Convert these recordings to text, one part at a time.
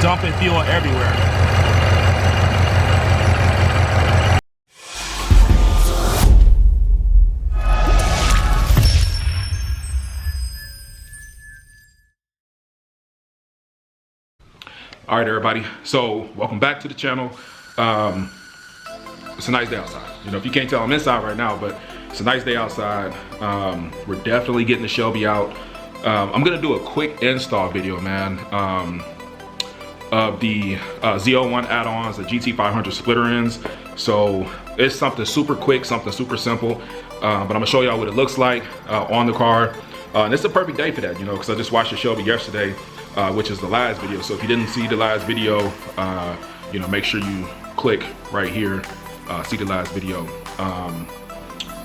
dumping fuel everywhere. All right, everybody. So welcome back to the channel. It's a nice day outside. You know, if you can't tell, I'm inside right now, but it's a nice day outside. We're definitely getting the Shelby out. I'm gonna do a quick install video, man, of the Z01 add-ons, the GT500 splitter ends. So it's something super quick, something super simple, but I'm gonna show y'all what it looks like on the car. And it's a perfect day for that, you know, because I just watched the Shelby yesterday, which is the last video. So if you didn't see the last video, you know, make sure you click right here, see the last video.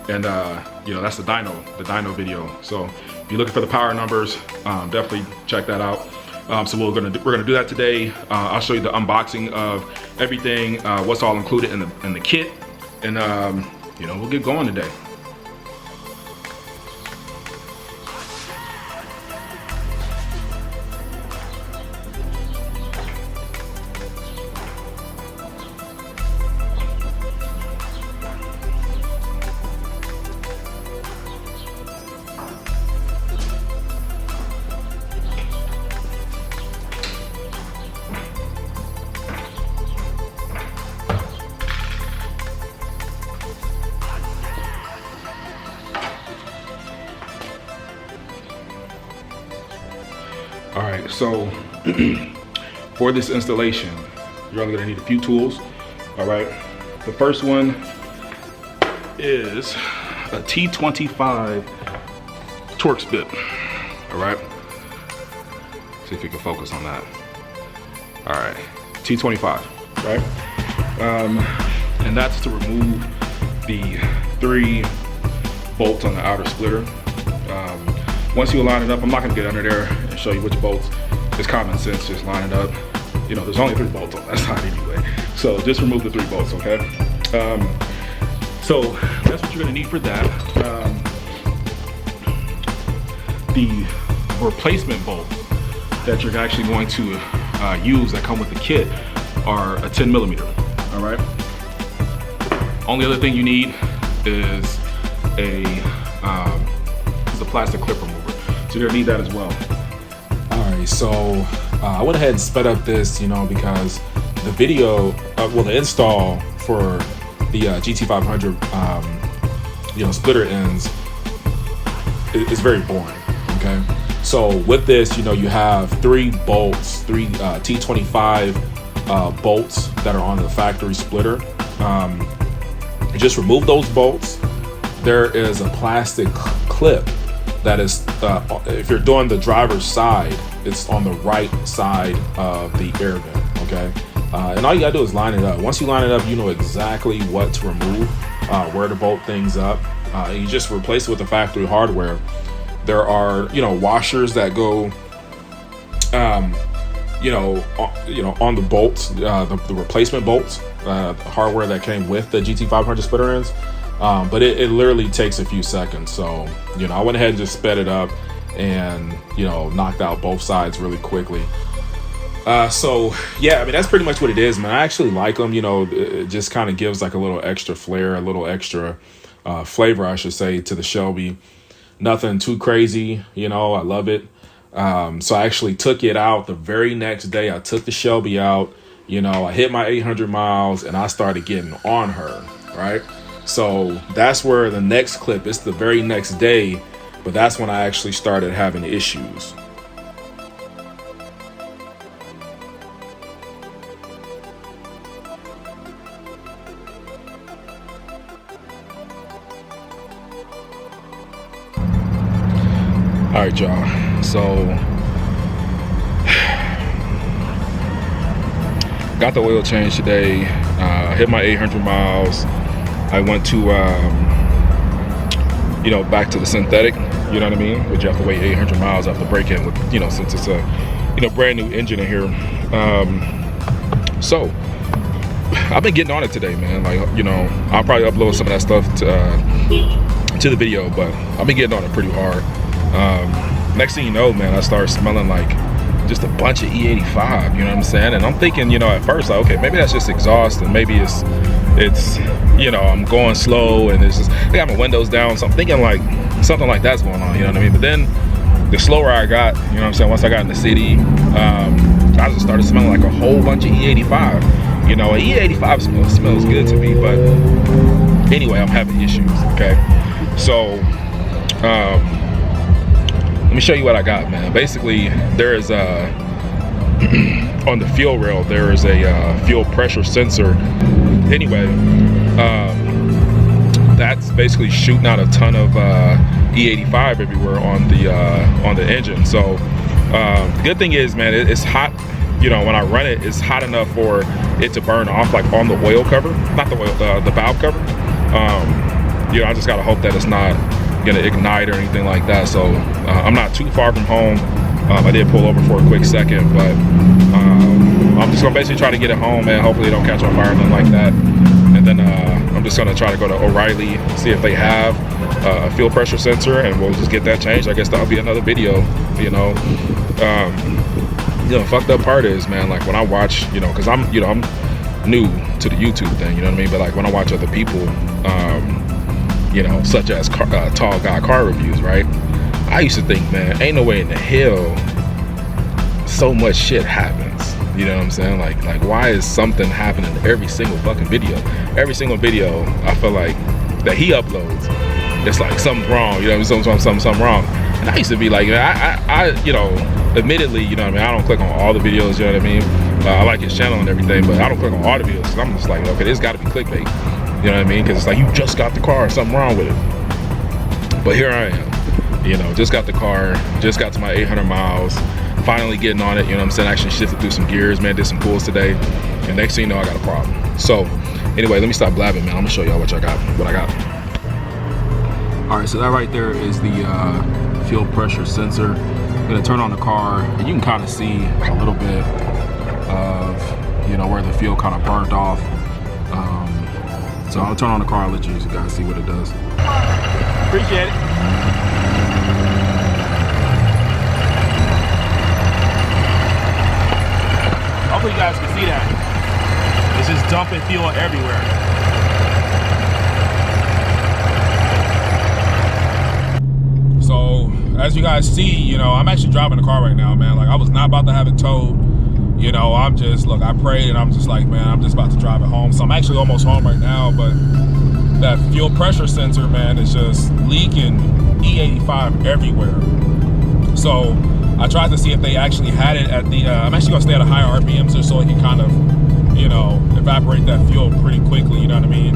You know, that's the dyno video. So if you're looking for the power numbers, definitely check that out. So we're gonna do that today. I'll show you the unboxing of everything, what's all included in the kit, and you know, we'll get going today. All right, so for this installation, you're only gonna need a few tools. All right, the first one is a T25 Torx bit. All right, see if you can focus on that. All right, T25, right? And that's to remove the 3 bolts on the outer splitter. Once you line it up, I'm not gonna get under there and show you which bolts. It's common sense, just line it up. You know, there's only 3 bolts on that side anyway. So just remove the 3 bolts, okay? So that's what you're gonna need for that. The replacement bolt that you're actually going to use that come with the kit are a 10mm, all right? Only other thing you need is a plastic clip remover. So you're gonna need that as well. All right, so I went ahead and sped up this, you know, because the video, well, the install for the GT500, you know, splitter ends is very boring, okay? So with this, you know, you have 3 bolts, 3 T25 bolts that are on the factory splitter. You just remove those bolts. There is a plastic clip that is, if you're doing the driver's side, it's on the right side of the air vent, okay? And all you gotta do is line it up. Once you line it up, you know exactly what to remove, where to bolt things up. And you just replace it with the factory hardware. There are, you know, washers that go, you know, on the bolts, the replacement bolts, hardware that came with the GT500 splitter ends. But it literally takes a few seconds. So, you know, I went ahead and just sped it up and, you know, knocked out both sides really quickly. So yeah, I mean, that's pretty much what it is, man. I actually like them, you know, it just kind of gives like a little extra flair, a little extra flavor, I should say, to the Shelby. Nothing too crazy, you know, I love it. So I actually took it out the very next day. I took the Shelby out, you know, I hit my 800 miles and I started getting on her, right? So that's where the next clip, it's the very next day, but that's when I actually started having issues. All right, y'all, so got the oil change today, hit my 800 miles. I went to, you know, back to the synthetic, you know what I mean? Which you have to wait 800 miles after break-in with, you know, since it's a, you know, brand new engine in here. So I've been getting on it today, man. Like, you know, I'll probably upload some of that stuff to the video, but I've been getting on it pretty hard. Next thing you know, man, I started smelling like just a bunch of E85, you know what I'm saying? And I'm thinking, you know, at first, like, okay, maybe that's just exhaust, and maybe it's you know, I'm going slow, and it's just, I got my windows down, so I'm thinking like something like that's going on, you know what I mean? But then the slower I got, you know what I'm saying, once I got in the city, I just started smelling like a whole bunch of E85. You know, E85 smells good to me, but anyway, I'm having issues, okay? So, let me show you what I got, man. Basically, there is a, on the fuel rail, there is a fuel pressure sensor. Anyway, that's basically shooting out a ton of E85 everywhere on the engine. So the good thing is, man, it's hot. You know, when I run it, it's hot enough for it to burn off, like on the oil cover, not the oil, the valve cover. You know, I just gotta hope that it's not gonna ignite or anything like that. So I'm not too far from home. I did pull over for a quick second, but I'm just gonna basically try to get it home, and hopefully it don't catch on fire or nothing like that. And then I'm just gonna try to go to O'Reilly, see if they have a fuel pressure sensor, and we'll just get that changed. I guess that'll be another video, you know. You know, fucked up part is, man, like when I watch, you know, because I'm new to the YouTube thing, you know what I mean? But like when I watch other people, you know, such as tall guy car reviews, right? I used to think, man, ain't no way in the hell so much shit happens. You know what I'm saying? Like why is something happening every single fucking video? Every single video, I feel like that he uploads, it's like something's wrong. You know what I mean? Something wrong. And I used to be like, I you know, admittedly, you know what I mean, I don't click on all the videos, you know what I mean? I like his channel and everything, but I don't click on all the videos, because I'm just like, okay, this gotta be clickbait. You know what I mean? Because it's like, you just got the car, something wrong with it. But here I am, you know, just got the car, just got to my 800 miles, finally getting on it, you know what I'm saying? Actually shifted through some gears, man, did some pulls today, and next thing you know, I got a problem. So anyway, let me stop blabbing, man. I'm gonna show y'all what I got. All right, so that right there is the fuel pressure sensor. I'm gonna turn on the car, and you can kind of see a little bit of, you know, where the fuel kind of burnt off. So I'll turn on the car and let you guys see what it does. Appreciate it. Hopefully you guys can see that. It's just dumping fuel everywhere. So as you guys see, you know, I'm actually driving the car right now, man. Like I was not about to have it towed. You know, I'm just, look, I prayed and I'm just like, man, I'm just about to drive it home. So I'm actually almost home right now, but that fuel pressure sensor, man, is just leaking E85 everywhere. So I tried to see if they actually had it at the, I'm actually gonna stay at a higher RPM just so it can kind of, you know, evaporate that fuel pretty quickly, you know what I mean?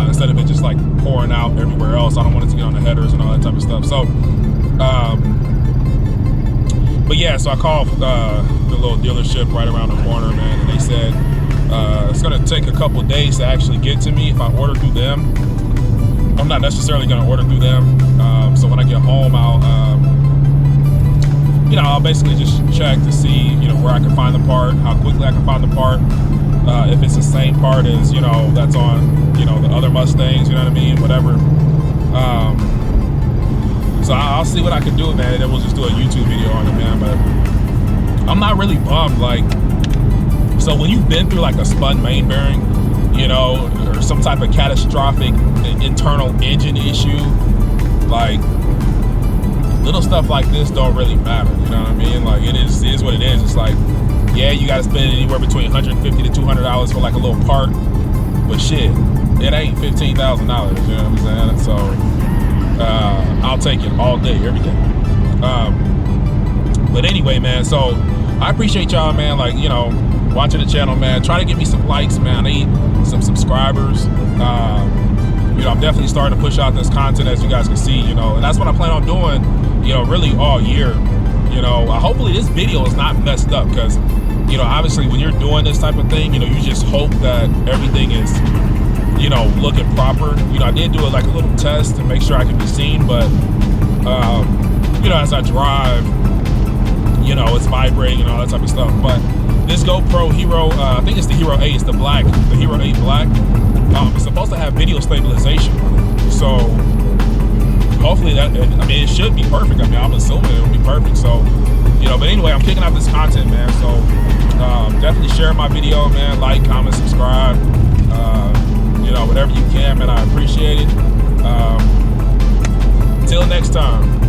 Instead of it just like pouring out everywhere else. I don't want it to get on the headers and all that type of stuff. So, but yeah, so I called the little dealership right around the corner, man, and they said it's gonna take a couple of days to actually get to me if I order through them. I'm not necessarily gonna order through them. So when I get home, I'll, you know, I'll basically just check to see, you know, where I can find the part, how quickly I can find the part, if it's the same part as, you know, that's on, you know, the other Mustangs, you know what I mean, whatever. So I'll see what I can do, man, and then we'll just do a YouTube video on it, man. But I'm not really bummed, like, so when you've been through like a spun main bearing, you know, or some type of catastrophic internal engine issue, like, little stuff like this don't really matter, you know what I mean? Like, it is what it is. It's like, yeah, you gotta spend anywhere between $150 to $200 for like a little part, but shit, it ain't $15,000, you know what I'm saying? So I'll take it all day, every day. But anyway, man, so I appreciate y'all, man, like, you know, watching the channel, man. Try to give me some likes, man. I need some subscribers. You know, I'm definitely starting to push out this content, as you guys can see, you know, and that's what I plan on doing, you know, really all year. You know, hopefully this video is not messed up, because, you know, obviously when you're doing this type of thing, you know, you just hope that everything is, you know, looking proper. You know, I did do it like a little test to make sure I can be seen, but you know, as I drive, you know, it's vibrating and all that type of stuff. But this GoPro Hero, I think it's the Hero 8, it's the black, the Hero 8 black. It's supposed to have video stabilization, so hopefully that, I mean, it should be perfect. I mean, I'm assuming it will be perfect. So You know, but anyway, I'm kicking out this content, man. So definitely share my video, man. Like, comment, subscribe. You know, whatever you can, man. I appreciate it. Until next time.